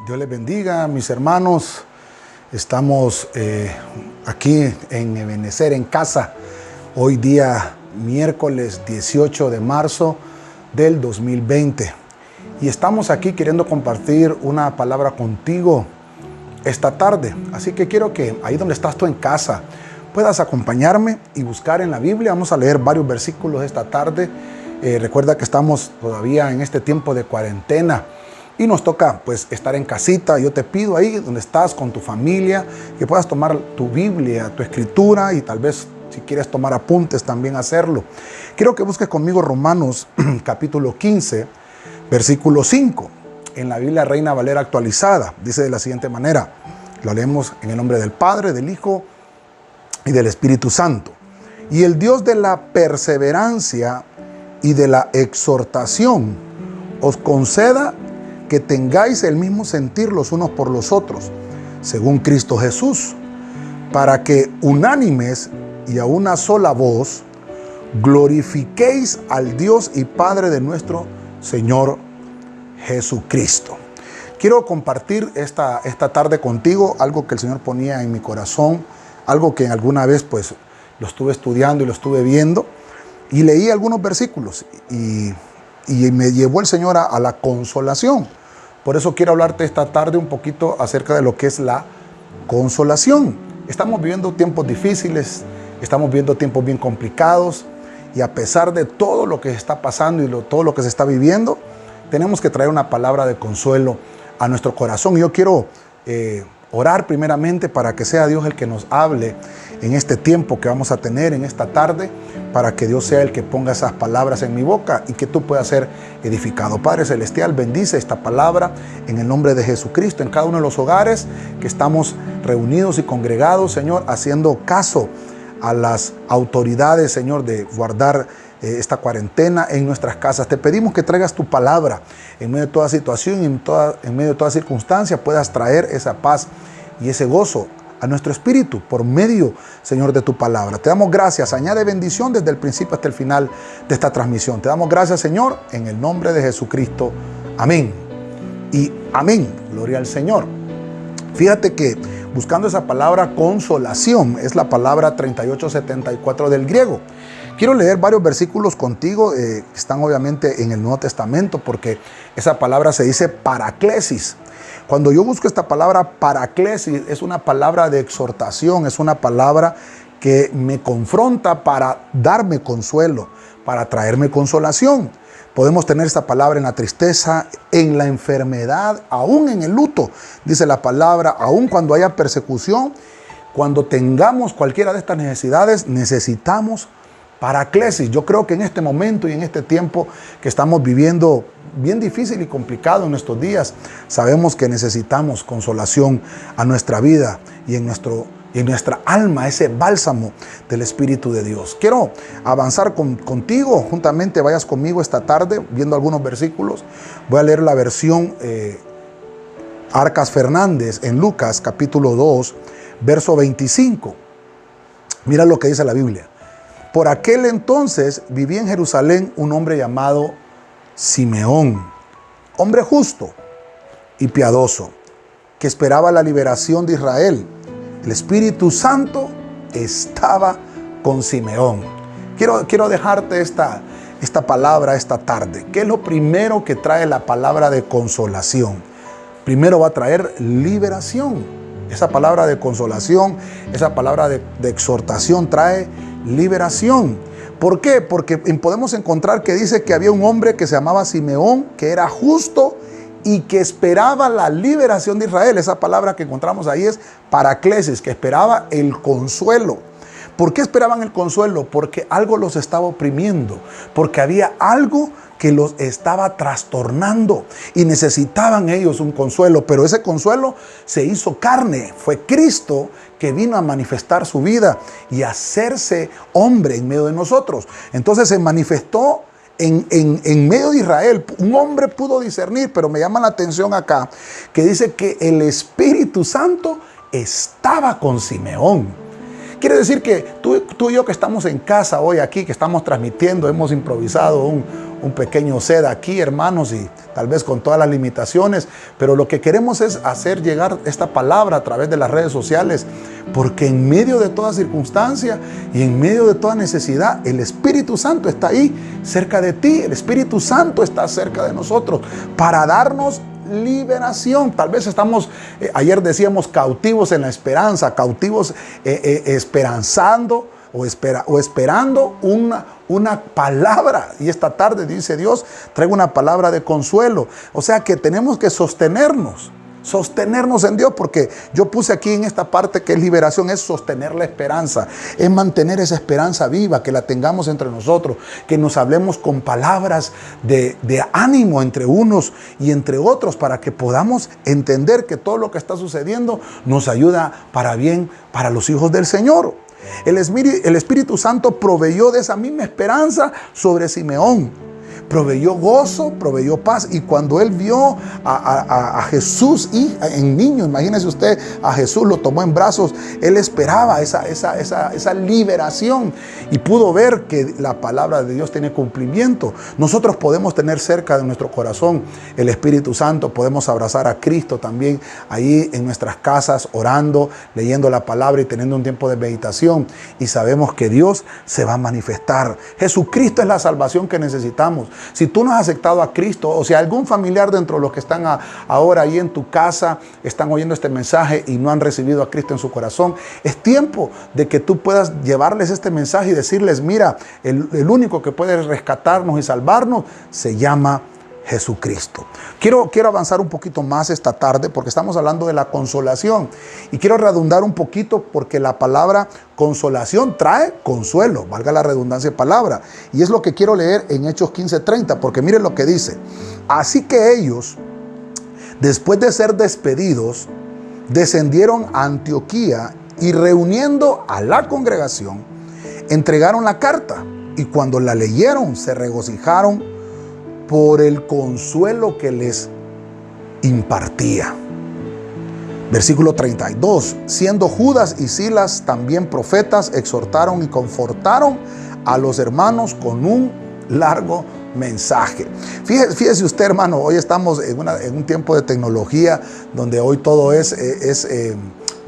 Dios les bendiga, mis hermanos. Estamos aquí en Ebenecer, en casa, hoy día miércoles 18 de marzo del 2020. Y estamos aquí queriendo compartir una palabra contigo esta tarde. Así que quiero que ahí donde estás tú en casa puedas acompañarme y buscar en la Biblia. Vamos a leer varios versículos esta tarde. Recuerda que estamos todavía en este tiempo de cuarentena y nos toca pues estar en casita. Yo te pido ahí donde estás con tu familia que puedas tomar tu Biblia, tu escritura, y tal vez si quieres tomar apuntes también hacerlo. Quiero que busques conmigo Romanos capítulo 15, versículo 5. En la Biblia Reina Valera actualizada dice de la siguiente manera. Lo leemos en el nombre del Padre, del Hijo y del Espíritu Santo. Y el Dios de la perseverancia y de la exhortación os conceda que tengáis el mismo sentir los unos por los otros, según Cristo Jesús, para que unánimes y a una sola voz glorifiquéis al Dios y Padre de nuestro Señor Jesucristo. Quiero compartir esta tarde contigo algo que el Señor ponía en mi corazón, algo que alguna vez pues lo estuve estudiando y lo estuve viendo, y leí algunos versículos y me llevó el Señor a la consolación. Por eso quiero hablarte esta tarde un poquito acerca de lo que es la consolación. Estamos viviendo tiempos difíciles, estamos viviendo tiempos bien complicados, y a pesar de todo lo que está pasando y todo lo que se está viviendo, tenemos que traer una palabra de consuelo a nuestro corazón. Yo quiero orar primeramente para que sea Dios el que nos hable en este tiempo que vamos a tener en esta tarde, para que Dios sea el que ponga esas palabras en mi boca y que tú puedas ser edificado. Padre Celestial, bendice esta palabra en el nombre de Jesucristo en cada uno de los hogares que estamos reunidos y congregados, Señor, haciendo caso a las autoridades, Señor, de guardar esta cuarentena en nuestras casas. Te pedimos que traigas tu palabra en medio de toda situación y en medio de toda circunstancia puedas traer esa paz y ese gozo a nuestro espíritu por medio, Señor, de tu palabra. Te damos gracias. Añade bendición desde el principio hasta el final de esta transmisión. Te damos gracias, Señor, en el nombre de Jesucristo. Amén. Y amén. Gloria al Señor. Fíjate que buscando esa palabra consolación es la palabra 3874 del griego. Quiero leer varios versículos contigo, que están obviamente en el Nuevo Testamento, porque esa palabra se dice paraklesis. Cuando yo busco esta palabra paraklesis, es una palabra de exhortación, es una palabra que me confronta para darme consuelo, para traerme consolación. Podemos tener esta palabra en la tristeza, en la enfermedad, aún en el luto. Dice la palabra, aún cuando haya persecución, cuando tengamos cualquiera de estas necesidades, necesitamos paraklesis. Yo creo que en este momento y en este tiempo que estamos viviendo bien difícil y complicado en nuestros días, sabemos que necesitamos consolación a nuestra vida y en nuestra alma, ese bálsamo del Espíritu de Dios. Quiero avanzar contigo, juntamente vayas conmigo esta tarde viendo algunos versículos. Voy a leer la versión Arcas Fernández en Lucas capítulo 2, verso 25. Mira lo que dice la Biblia. Por aquel entonces vivía en Jerusalén un hombre llamado Simeón, hombre justo y piadoso, que esperaba la liberación de Israel. El Espíritu Santo estaba con Simeón. Quiero dejarte esta palabra esta tarde. ¿Qué es lo primero que trae la palabra de consolación? Primero va a traer liberación. Esa palabra de consolación, esa palabra de exhortación trae liberación. ¿Por qué? Porque podemos encontrar que dice que había un hombre que se llamaba Simeón, que era justo y que esperaba la liberación de Israel. Esa palabra que encontramos ahí es paraklesis, que esperaba el consuelo. ¿Por qué esperaban el consuelo? Porque algo los estaba oprimiendo, porque había algo que los estaba trastornando y necesitaban ellos un consuelo, pero ese consuelo se hizo carne. Fue Cristo que vino a manifestar su vida y a hacerse hombre en medio de nosotros. Entonces se manifestó en medio de Israel. Un hombre pudo discernir, pero me llama la atención acá que dice que el Espíritu Santo estaba con Simeón. Quiere decir que tú y yo que estamos en casa hoy aquí, que estamos transmitiendo, hemos improvisado un pequeño set aquí, hermanos, y tal vez con todas las limitaciones, pero lo que queremos es hacer llegar esta palabra a través de las redes sociales, porque en medio de toda circunstancia y en medio de toda necesidad, el Espíritu Santo está ahí, cerca de ti. El Espíritu Santo está cerca de nosotros para darnos liberación. Tal vez estamos, ayer decíamos, cautivos en la esperanza, cautivos esperanzando o esperando una palabra. Y esta tarde, dice Dios, traigo una palabra de consuelo. O sea que tenemos que sostenernos en Dios, porque yo puse aquí en esta parte que es liberación, es sostener la esperanza, es mantener esa esperanza viva, que la tengamos entre nosotros, que nos hablemos con palabras de ánimo entre unos y entre otros, para que podamos entender que todo lo que está sucediendo nos ayuda para bien para los hijos del Señor. El Espíritu Santo proveyó de esa misma esperanza sobre Simeón. Proveyó gozo, proveyó paz. Y cuando él vio a Jesús en niño, imagínese usted, a Jesús lo tomó en brazos, él esperaba esa liberación y pudo ver que la palabra de Dios tiene cumplimiento. Nosotros podemos tener cerca de nuestro corazón el Espíritu Santo, podemos abrazar a Cristo también ahí en nuestras casas, orando, leyendo la palabra y teniendo un tiempo de meditación, y sabemos que Dios se va a manifestar. Jesucristo es la salvación que necesitamos. Si tú no has aceptado a Cristo, o si algún familiar dentro de los que están ahora ahí en tu casa están oyendo este mensaje y no han recibido a Cristo en su corazón, es tiempo de que tú puedas llevarles este mensaje y decirles: mira, el único que puede rescatarnos y salvarnos se llama Jesucristo. Quiero avanzar un poquito más esta tarde, porque estamos hablando de la consolación, y quiero redundar un poquito, porque la palabra consolación trae consuelo, valga la redundancia de palabra, y es lo que quiero leer en Hechos 15:30, porque miren lo que dice: así que ellos, después de ser despedidos, descendieron a Antioquía, y reuniendo a la congregación, entregaron la carta, y cuando la leyeron se regocijaron por el consuelo que les impartía. Versículo 32. Siendo Judas y Silas también profetas, exhortaron y confortaron a los hermanos con un largo mensaje. Fíjese usted, hermano, hoy estamos en un tiempo de tecnología donde hoy todo es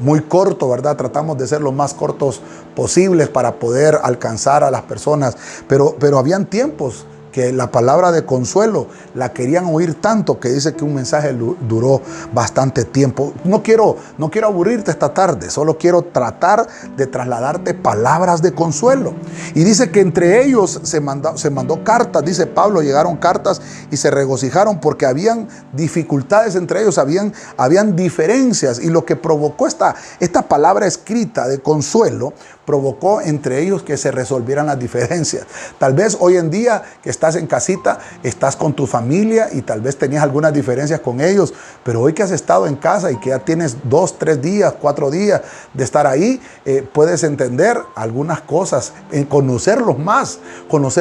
muy corto, ¿verdad? Tratamos de ser lo más cortos posibles para poder alcanzar a las personas, pero habían tiempos que la palabra de consuelo la querían oír tanto, que dice que un mensaje duró bastante tiempo. No quiero aburrirte esta tarde, solo quiero tratar de trasladarte palabras de consuelo. Y dice que entre ellos se mandó cartas, dice Pablo, llegaron cartas y se regocijaron porque habían dificultades entre ellos, habían diferencias, y lo que provocó esta palabra escrita de consuelo provocó entre ellos que se resolvieran las diferencias. Tal vez hoy en día que estás en casita, estás con tu familia y tal vez tenías algunas diferencias con ellos, pero hoy que has estado en casa y que ya tienes 2, 3 días, 4 días de estar ahí, puedes entender algunas cosas, conocer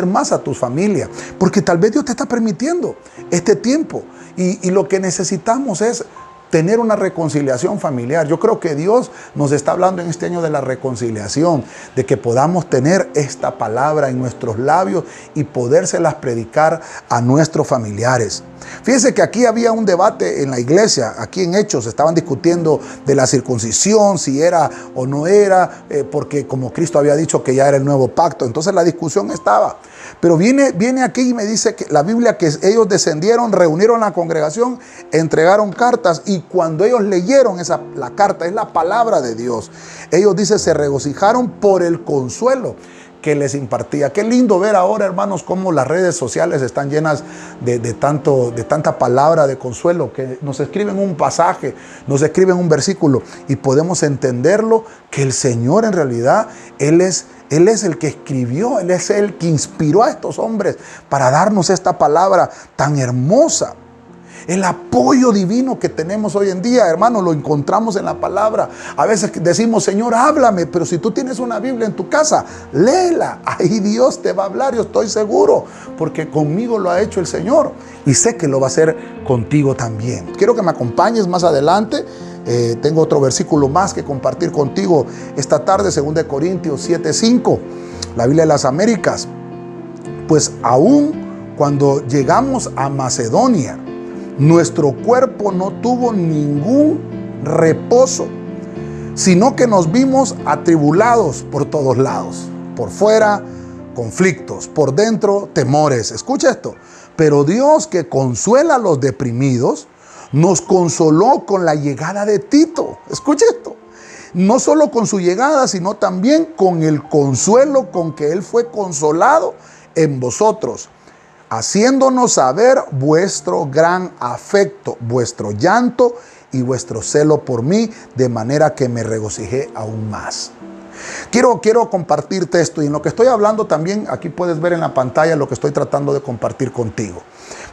más a tu familia, porque tal vez Dios te está permitiendo este tiempo, y lo que necesitamos es tener una reconciliación familiar. Yo creo que Dios nos está hablando en este año de la reconciliación, de que podamos tener esta palabra en nuestros labios y podérselas predicar a nuestros familiares. Fíjense que aquí había un debate en la iglesia, aquí en Hechos, estaban discutiendo de la circuncisión, si era o no era, porque como Cristo había dicho que ya era el nuevo pacto, entonces la discusión estaba. Pero viene aquí y me dice que la Biblia, que ellos descendieron, reunieron la congregación, entregaron cartas, y cuando ellos leyeron la carta, es la palabra de Dios, ellos, dice, se regocijaron por el consuelo que les impartía. Qué lindo ver ahora, hermanos, cómo las redes sociales están llenas de tanta palabra de consuelo, que nos escriben un pasaje, nos escriben un versículo, y podemos entenderlo, que el Señor en realidad, Él es el que escribió, Él es el que inspiró a estos hombres para darnos esta palabra tan hermosa. El apoyo divino que tenemos hoy en día, hermano, lo encontramos en la palabra. A veces decimos: Señor, háblame, pero si tú tienes una Biblia en tu casa, léela. Ahí Dios te va a hablar, yo estoy seguro, porque conmigo lo ha hecho el Señor y sé que lo va a hacer contigo también. Quiero que me acompañes más adelante Tengo otro versículo más que compartir contigo esta tarde, 2 Corintios 7:5, la Biblia de las Américas. Pues aún cuando llegamos a Macedonia, nuestro cuerpo no tuvo ningún reposo, sino que nos vimos atribulados por todos lados. Por fuera, conflictos; por dentro, temores. Escucha esto. Pero Dios, que consuela a los deprimidos, nos consoló con la llegada de Tito. Escucha esto. No solo con su llegada, sino también con el consuelo con que él fue consolado en vosotros, haciéndonos saber vuestro gran afecto, vuestro llanto y vuestro celo por mí, de manera que me regocijé aún más. Quiero compartirte esto, y en lo que estoy hablando también, aquí puedes ver en la pantalla lo que estoy tratando de compartir contigo.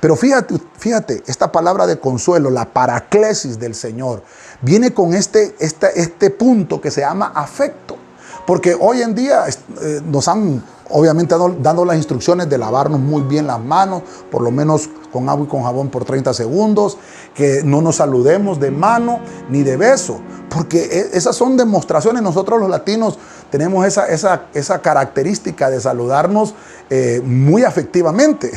Pero fíjate, esta palabra de consuelo, la paraclesis del Señor, viene con este punto que se llama afecto. Porque hoy en día nos han, obviamente, dando las instrucciones de lavarnos muy bien las manos, por lo menos con agua y con jabón por 30 segundos, que no nos saludemos de mano ni de beso, porque esas son demostraciones. Nosotros los latinos tenemos esa característica de saludarnos muy afectivamente.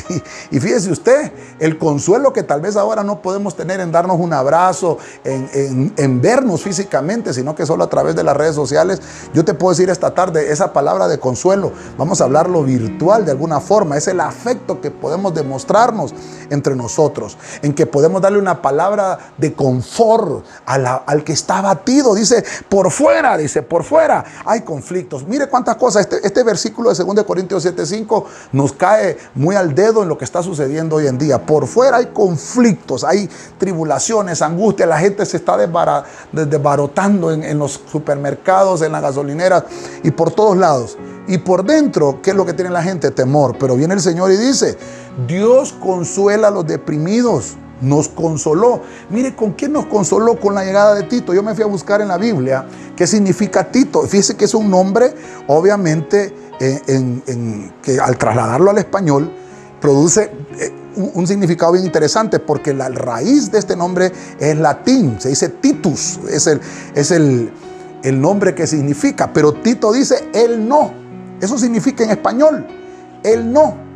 Y fíjese usted, el consuelo que tal vez ahora no podemos tener en darnos un abrazo, en vernos físicamente, sino que solo a través de las redes sociales. Yo te puedo decir esta tarde, esa palabra de consuelo, vamos a hablarlo virtual de alguna forma. Es el afecto que podemos demostrarnos entre nosotros, en que podemos darle una palabra de confort al que está abatido. Dice, por fuera hay conflictos. Mire cuántas cosas. Este versículo de 2 Corintios 7:5 nos cae muy al dedo en lo que está sucediendo hoy en día. Por fuera hay conflictos, hay tribulaciones, angustia. La gente se está desbarotando en los supermercados, en las gasolineras y por todos lados. Y por dentro, ¿qué es lo que tiene la gente? Temor. Pero viene el Señor y dice, Dios consuela a los deprimidos. Nos consoló. Mire, ¿con quién nos consoló? Con la llegada de Tito. Yo me fui a buscar en la Biblia qué significa Tito. Fíjese que es un nombre, obviamente, que al trasladarlo al español, produce un significado bien interesante, porque la raíz de este nombre es latín. Se dice Titus. Es el nombre que significa. Pero Tito dice, él no. Eso significa en español, él no.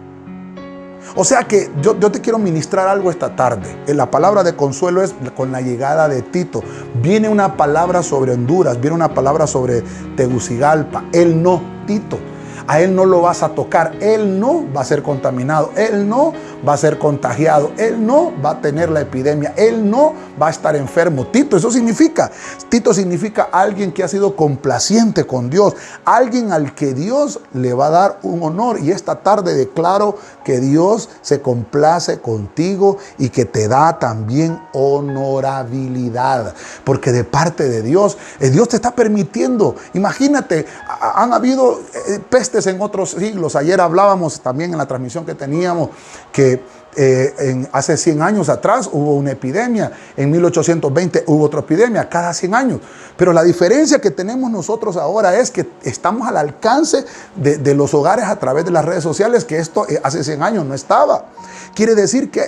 O sea que yo te quiero ministrar algo esta tarde. La palabra de consuelo es con la llegada de Tito. Viene una palabra sobre Honduras, viene una palabra sobre Tegucigalpa. Él no, Tito. A él no lo vas a tocar, él no va a ser contaminado, él no va a ser contagiado, él no va a tener la epidemia, él no va a estar enfermo. Tito significa alguien que ha sido complaciente con Dios, alguien al que Dios le va a dar un honor. Y esta tarde declaro que Dios se complace contigo y que te da también honorabilidad, porque de parte de Dios, Dios te está permitiendo. Imagínate, han habido pestes en otros siglos. Ayer hablábamos también en la transmisión que teníamos que hace 100 años atrás hubo una epidemia, en 1820 hubo otra epidemia, cada 100 años. Pero la diferencia que tenemos nosotros ahora es que estamos al alcance de los hogares a través de las redes sociales, que esto hace 100 años no estaba. Quiere decir que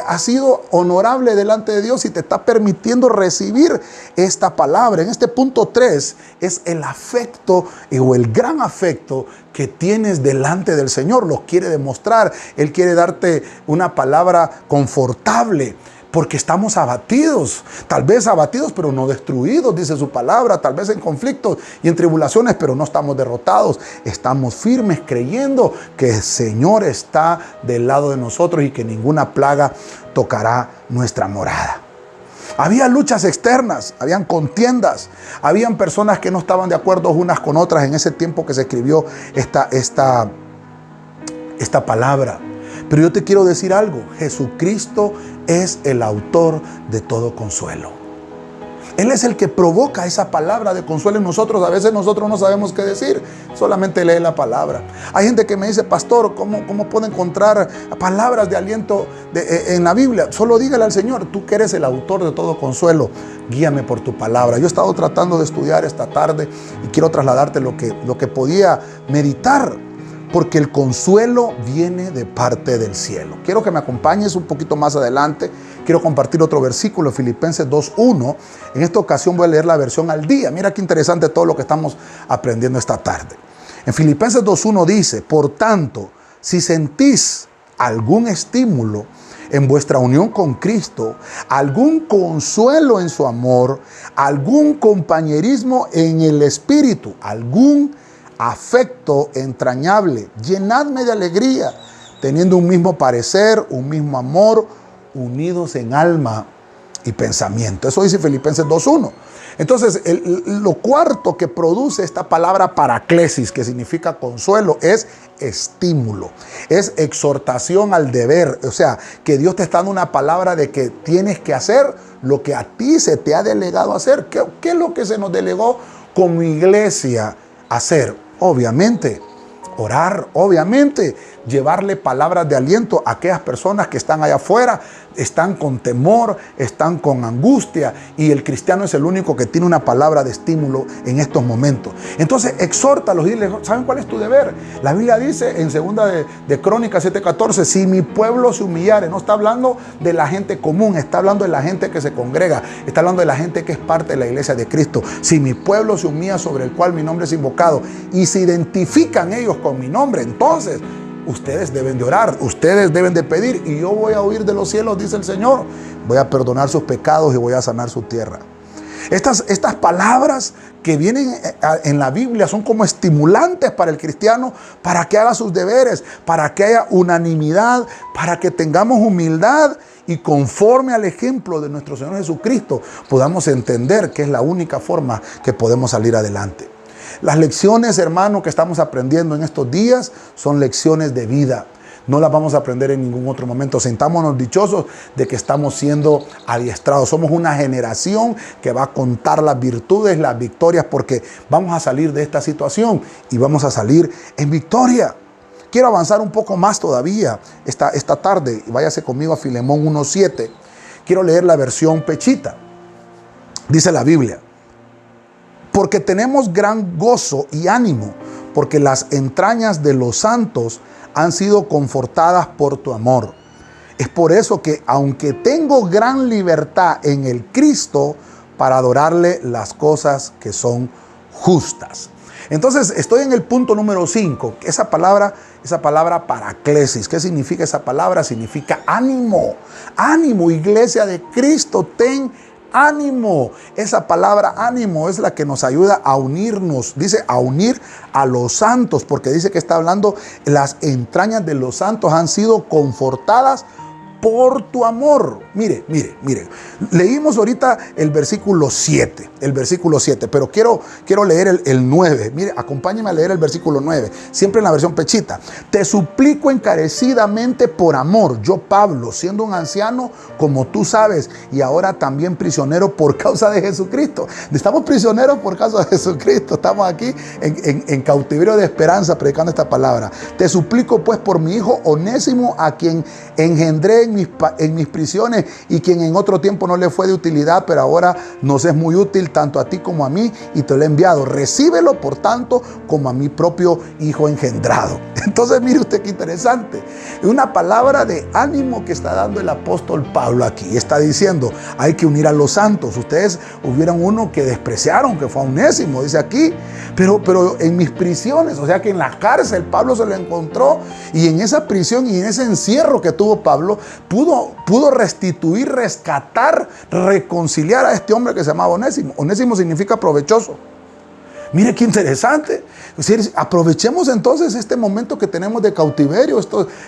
ha sido honorable delante de Dios y te está permitiendo recibir esta palabra. En este punto 3 es el afecto o el gran afecto que tienes delante del Señor. Lo quiere demostrar. Él quiere darte una palabra confortable, porque estamos abatidos, tal vez abatidos, pero no destruidos, dice su palabra, tal vez en conflictos y en tribulaciones, pero no estamos derrotados. Estamos firmes creyendo que el Señor está del lado de nosotros y que ninguna plaga tocará nuestra morada. Había luchas externas, habían contiendas, habían personas que no estaban de acuerdo unas con otras en ese tiempo que se escribió esta palabra. Pero yo te quiero decir algo, Jesucristo es el autor de todo consuelo. Él es el que provoca esa palabra de consuelo en nosotros. A veces nosotros no sabemos qué decir, solamente lee la palabra. Hay gente que me dice, pastor, ¿cómo puedo encontrar palabras de aliento en la Biblia? Solo dígale al Señor, tú que eres el autor de todo consuelo, guíame por tu palabra. Yo he estado tratando de estudiar esta tarde y quiero trasladarte lo que podía meditar. porque el consuelo viene de parte del cielo. Quiero que me acompañes un poquito más adelante. Quiero compartir otro versículo, Filipenses 2:1. En esta ocasión voy a leer la versión al día. Mira qué interesante todo lo que estamos aprendiendo esta tarde. En Filipenses 2:1 dice: por tanto, si sentís algún estímulo en vuestra unión con Cristo, algún consuelo en su amor, algún compañerismo en el Espíritu, algún afecto entrañable, llenadme de alegría, teniendo un mismo parecer, un mismo amor, unidos en alma y pensamiento. Eso dice Filipenses 2:1. Entonces, lo cuarto que produce esta palabra paraclesis, que significa consuelo, es estímulo, es exhortación al deber. O sea, que Dios te está dando una palabra de que tienes que hacer lo que a ti se te ha delegado hacer. ¿Qué es lo que se nos delegó como iglesia hacer? Obviamente, orar, obviamente, llevarle palabras de aliento a aquellas personas que están allá afuera, están con temor, están con angustia, y el cristiano es el único que tiene una palabra de estímulo en estos momentos. Entonces, exhórtalos y diles, ¿saben cuál es tu deber? La Biblia dice en 2 de Crónicas 7:14, si mi pueblo se humillare. No está hablando de la gente común, está hablando de la gente que se congrega, está hablando de la gente que es parte de la iglesia de Cristo. Si mi pueblo se humilla, sobre el cual mi nombre es invocado, y se identifican ellos con mi nombre, entonces ustedes deben de orar, ustedes deben de pedir, y yo voy a oír de los cielos, dice el Señor. Voy a perdonar sus pecados y voy a sanar su tierra. Estas palabras que vienen en la Biblia son como estimulantes para el cristiano, para que haga sus deberes, para que haya unanimidad, para que tengamos humildad y conforme al ejemplo de nuestro Señor Jesucristo podamos entender que es la única forma que podemos salir adelante. Las lecciones, hermano, que estamos aprendiendo en estos días son lecciones de vida. No las vamos a aprender en ningún otro momento. Sentámonos dichosos de que estamos siendo adiestrados. Somos una generación que va a contar las virtudes, las victorias, porque vamos a salir de esta situación y vamos a salir en victoria. Quiero avanzar un poco más todavía esta tarde. Váyase conmigo a Filemón 1:7. Quiero leer la versión pechita. Dice la Biblia: porque tenemos gran gozo y ánimo, porque las entrañas de los santos han sido confortadas por tu amor. Es por eso que, aunque tengo gran libertad en el Cristo, para adorarle las cosas que son justas. Entonces, estoy en el punto número 5. Esa palabra paraclesis. ¿Qué significa esa palabra? Significa ánimo. Ánimo, iglesia de Cristo, ten ánimo. Esa palabra ánimo es la que nos ayuda a unirnos. Dice a unir a los santos, porque dice que está hablando, las entrañas de los santos han sido confortadas por tu amor. Mire. Leímos ahorita el versículo 7, pero quiero leer el 9. Mire, acompáñeme a leer el versículo 9, siempre en la versión pechita. Te suplico encarecidamente por amor, yo Pablo, siendo un anciano, como tú sabes, y ahora también prisionero por causa de Jesucristo. Estamos prisioneros por causa de Jesucristo. Estamos aquí en cautiverio de esperanza predicando esta palabra. Te suplico pues por mi hijo Onésimo, a quien engendré en mis prisiones, y quien en otro tiempo no le fue de utilidad, pero ahora nos es muy útil tanto a ti como a mí, y te lo he enviado. Recíbelo, por tanto, como a mi propio hijo engendrado. Entonces, mire usted qué interesante. Una palabra de ánimo que está dando el apóstol Pablo aquí. Está diciendo, hay que unir a los santos. Ustedes hubieron uno que despreciaron, que fue a Onésimo, dice aquí. Pero en mis prisiones, o sea que en la cárcel Pablo se lo encontró, y en esa prisión y en ese encierro que tuvo Pablo, pudo restituir, rescatar, reconciliar a este hombre que se llamaba Onésimo. Onésimo significa provechoso. Mire qué interesante. Es decir, aprovechemos entonces este momento que tenemos de cautiverio,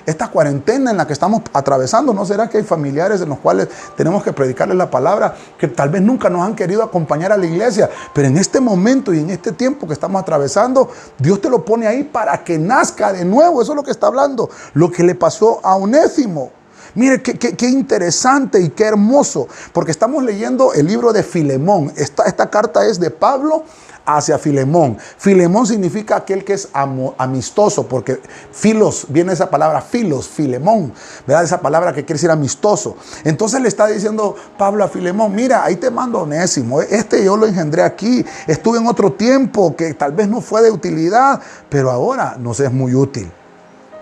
esta cuarentena en la que estamos atravesando. ¿No será que hay familiares en los cuales tenemos que predicarles la palabra, que tal vez nunca nos han querido acompañar a la iglesia? Pero en este momento y en este tiempo que estamos atravesando, Dios te lo pone ahí para que nazca de nuevo. Eso es lo que está hablando. Lo que le pasó a Onésimo. Mire qué interesante y qué hermoso, porque estamos leyendo el libro de Filemón. Esta carta es de Pablo hacia Filemón. Filemón significa aquel que es amistoso, porque filos, viene esa palabra filos, Filemón, ¿verdad? Esa palabra que quiere decir amistoso. Entonces le está diciendo Pablo a Filemón, mira, ahí te mando a Onésimo. Yo lo engendré aquí. Estuve en otro tiempo que tal vez no fue de utilidad, pero ahora nos es muy útil.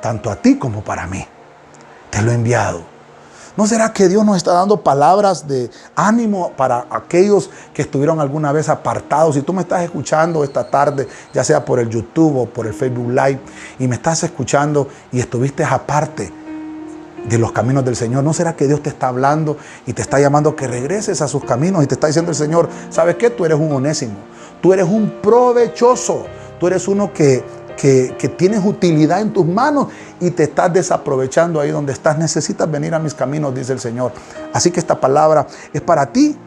tanto a ti como para mí. Te lo he enviado. ¿No será que Dios nos está dando palabras de ánimo para aquellos que estuvieron alguna vez apartados? Si tú me estás escuchando esta tarde, ya sea por el YouTube o por el Facebook Live, y me estás escuchando y estuviste aparte de los caminos del Señor, ¿no será que Dios te está hablando y te está llamando a que regreses a sus caminos? Y te está diciendo el Señor, ¿sabes qué? Tú eres un Onésimo, tú eres un provechoso, tú eres uno que tienes utilidad en tus manos y te estás desaprovechando ahí donde estás. Necesitas venir a mis caminos, dice el Señor. Así que esta palabra es para ti,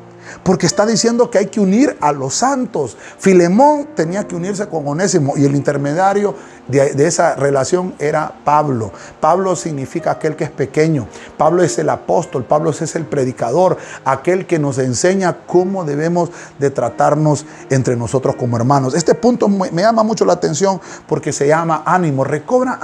porque está diciendo que hay que unir a los santos. Filemón tenía que unirse con Onésimo y el intermediario de esa relación era Pablo. Pablo significa aquel que es pequeño. Pablo es el apóstol, Pablo es el predicador, aquel que nos enseña cómo debemos de tratarnos entre nosotros como hermanos. Este punto me llama mucho la atención porque se llama ánimo. Recobra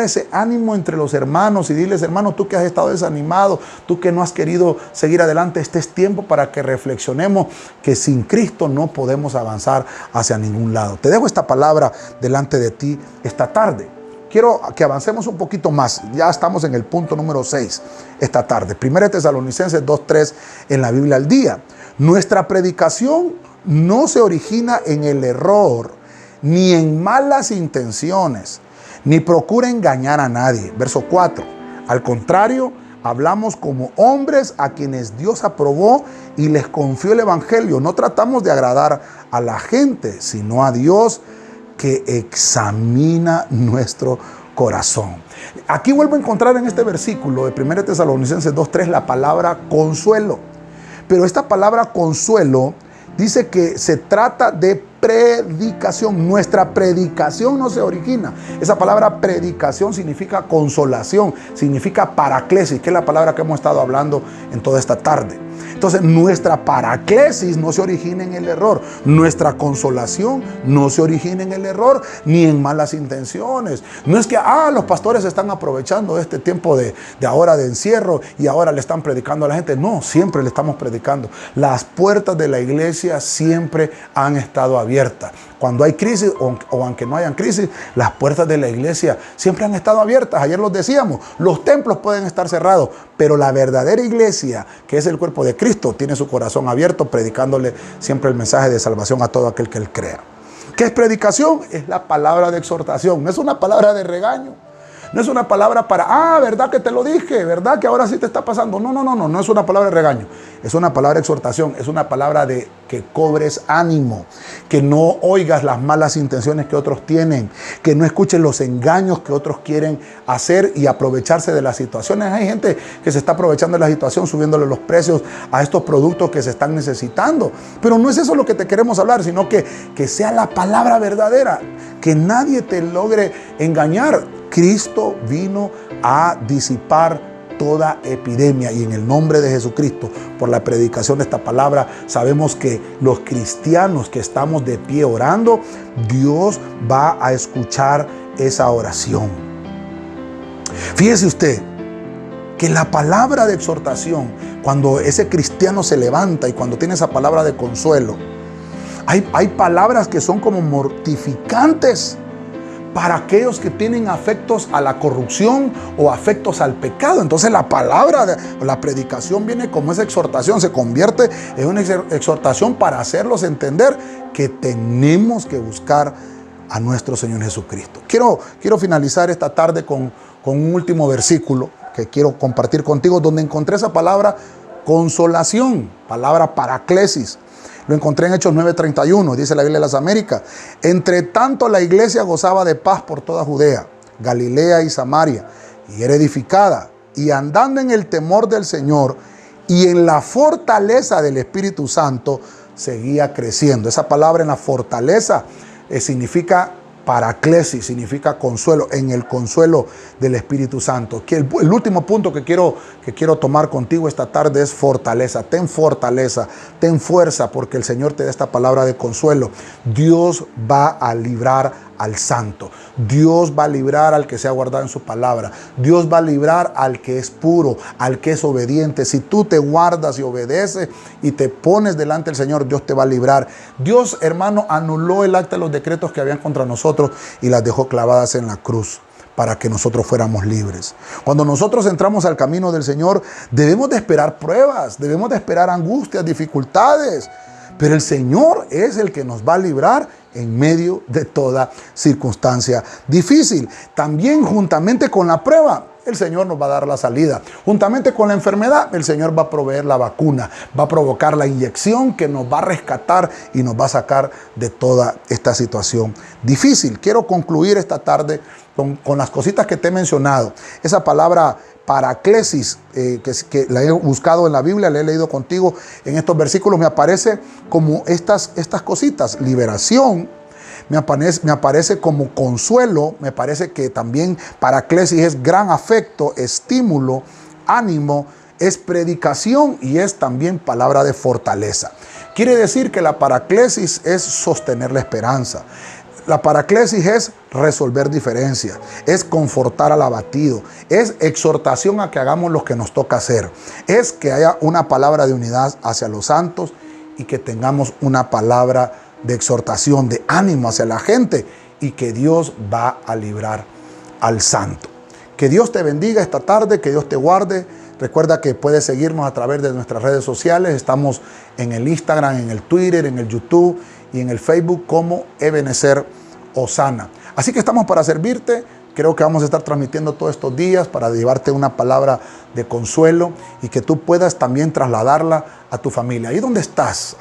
ese ánimo entre los hermanos y diles, hermano, tú que has estado desanimado, tú que no has querido seguir adelante, este es tiempo para que reflexionemos que sin Cristo no podemos avanzar hacia ningún lado. Te dejo esta palabra delante de ti esta tarde. Quiero que avancemos un poquito más. Ya estamos en el punto número 6 esta tarde. 1 Tesalonicenses 2:3 en la Biblia al día. Nuestra predicación no se origina en el error, ni en malas intenciones, ni procura engañar a nadie. Verso 4. Al contrario, hablamos como hombres a quienes Dios aprobó y les confió el evangelio. No tratamos de agradar a la gente, sino a Dios, que examina nuestro corazón. Aquí vuelvo a encontrar en este versículo de 1 Tesalonicenses 2:3 la palabra consuelo. Pero esta palabra consuelo dice que se trata de predicación. Nuestra predicación no se origina. Esa palabra predicación significa consolación, significa paraclesis, que es la palabra que hemos estado hablando en toda esta tarde. Entonces, nuestra paraclesis no se origina en el error. Nuestra consolación no se origina en el error ni en malas intenciones. No es que los pastores están aprovechando este tiempo de ahora de encierro y ahora le están predicando a la gente. No, siempre le estamos predicando. Las puertas de la iglesia siempre han estado abiertas. Cuando hay crisis o aunque no hayan crisis, las puertas de la iglesia siempre han estado abiertas. Ayer los decíamos, los templos pueden estar cerrados, pero la verdadera iglesia, que es el cuerpo de Cristo, tiene su corazón abierto, predicándole siempre el mensaje de salvación a todo aquel que él crea. ¿Qué es predicación? Es la palabra de exhortación, no es una palabra de regaño. No es una palabra para, ¿verdad que te lo dije? ¿Verdad que ahora sí te está pasando? No es una palabra de regaño. Es una palabra de exhortación. Es una palabra de que cobres ánimo. Que no oigas las malas intenciones que otros tienen. Que no escuches los engaños que otros quieren hacer y aprovecharse de las situaciones. Hay gente que se está aprovechando de la situación, subiéndole los precios a estos productos que se están necesitando. Pero no es eso lo que te queremos hablar, sino que sea la palabra verdadera. Que nadie te logre engañar. Cristo vino a disipar toda epidemia y en el nombre de Jesucristo, por la predicación de esta palabra, sabemos que los cristianos que estamos de pie orando, Dios va a escuchar esa oración. Fíjese usted que la palabra de exhortación, cuando ese cristiano se levanta y cuando tiene esa palabra de consuelo, hay palabras que son como mortificantes para aquellos que tienen afectos a la corrupción o afectos al pecado. Entonces la palabra, la predicación viene como esa exhortación, se convierte en una exhortación para hacerlos entender que tenemos que buscar a nuestro Señor Jesucristo. Quiero finalizar esta tarde con un último versículo que quiero compartir contigo, donde encontré esa palabra consolación, palabra paraclesis. Lo encontré en Hechos 9:31, dice la Biblia de las Américas. Entre tanto, la iglesia gozaba de paz por toda Judea, Galilea y Samaria, y era edificada, y andando en el temor del Señor y en la fortaleza del Espíritu Santo, seguía creciendo. Esa palabra en la fortaleza significa paraclesis, significa consuelo, en el consuelo del Espíritu Santo. Que el último punto que quiero tomar contigo esta tarde es fortaleza. Ten fortaleza, ten fuerza, porque el Señor te da esta palabra de consuelo. Dios va a librar al santo. Dios va a librar al que se ha guardado en su palabra. Dios va a librar al que es puro, al que es obediente. Si tú te guardas y obedeces y te pones delante del Señor, Dios te va a librar. Dios, hermano, anuló el acta de los decretos que habían contra nosotros y las dejó clavadas en la cruz. para que nosotros fuéramos libres. Cuando nosotros entramos al camino del Señor, debemos de esperar pruebas, debemos de esperar angustias, dificultades. Pero el Señor es el que nos va a librar en medio de toda circunstancia difícil. También juntamente con la prueba, el Señor nos va a dar la salida. Juntamente con la enfermedad, el Señor va a proveer la vacuna, va a provocar la inyección que nos va a rescatar y nos va a sacar de toda esta situación difícil. Quiero concluir esta tarde con las cositas que te he mencionado. Esa palabra paraclesis, que la he buscado en la Biblia, la he leído contigo en estos versículos, me aparece como estas cositas: liberación. Me aparece como consuelo. Me parece que también paraclesis es gran afecto, estímulo, ánimo, es predicación y es también palabra de fortaleza. Quiere decir que la paraclesis es sostener la esperanza. La paraclesis es resolver diferencias, es confortar al abatido, es exhortación a que hagamos lo que nos toca hacer, es que haya una palabra de unidad hacia los santos y que tengamos una palabra de exhortación, de ánimo hacia la gente, y que Dios va a librar al santo. Que Dios te bendiga esta tarde, que Dios te guarde. Recuerda que puedes seguirnos a través de nuestras redes sociales. Estamos en el Instagram, en el Twitter, en el YouTube y en el Facebook como Ebenezer Osana. Así que estamos para servirte. Creo que vamos a estar transmitiendo todos estos días para llevarte una palabra de consuelo y que tú puedas también trasladarla a tu familia. Ahí donde estás,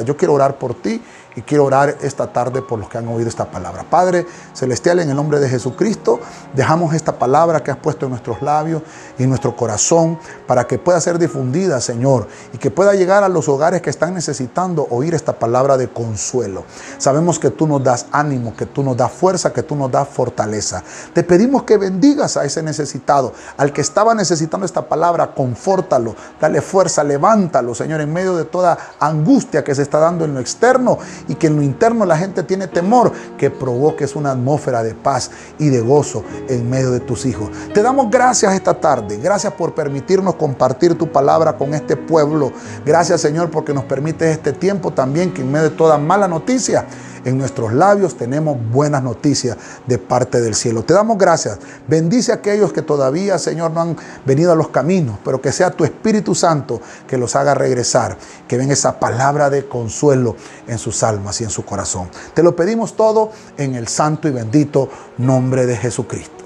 yo quiero orar por ti y quiero orar esta tarde por los que han oído esta palabra. Padre celestial, en el nombre de Jesucristo, dejamos esta palabra que has puesto en nuestros labios y en nuestro corazón para que pueda ser difundida, Señor, y que pueda llegar a los hogares que están necesitando oír esta palabra de consuelo. Sabemos que tú nos das ánimo, que tú nos das fuerza, que tú nos das fortaleza. Te pedimos que bendigas a ese necesitado, al que estaba necesitando esta palabra, confórtalo, dale fuerza, levántalo, Señor, en medio de toda angustia que se está dando en lo externo y que en lo interno la gente tiene temor, que provoques una atmósfera de paz y de gozo en medio de tus hijos. Te damos gracias esta tarde, gracias por permitirnos compartir tu palabra con este pueblo. Gracias, Señor, porque nos permites este tiempo también, que en medio de toda mala noticia, en nuestros labios tenemos buenas noticias de parte del cielo. Te damos gracias. Bendice a aquellos que todavía, Señor, no han venido a los caminos, pero que sea tu Espíritu Santo que los haga regresar, que venga esa palabra de consuelo en sus almas y en su corazón. Te lo pedimos todo en el santo y bendito nombre de Jesucristo.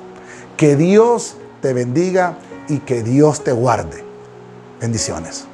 Que Dios te bendiga y que Dios te guarde. Bendiciones.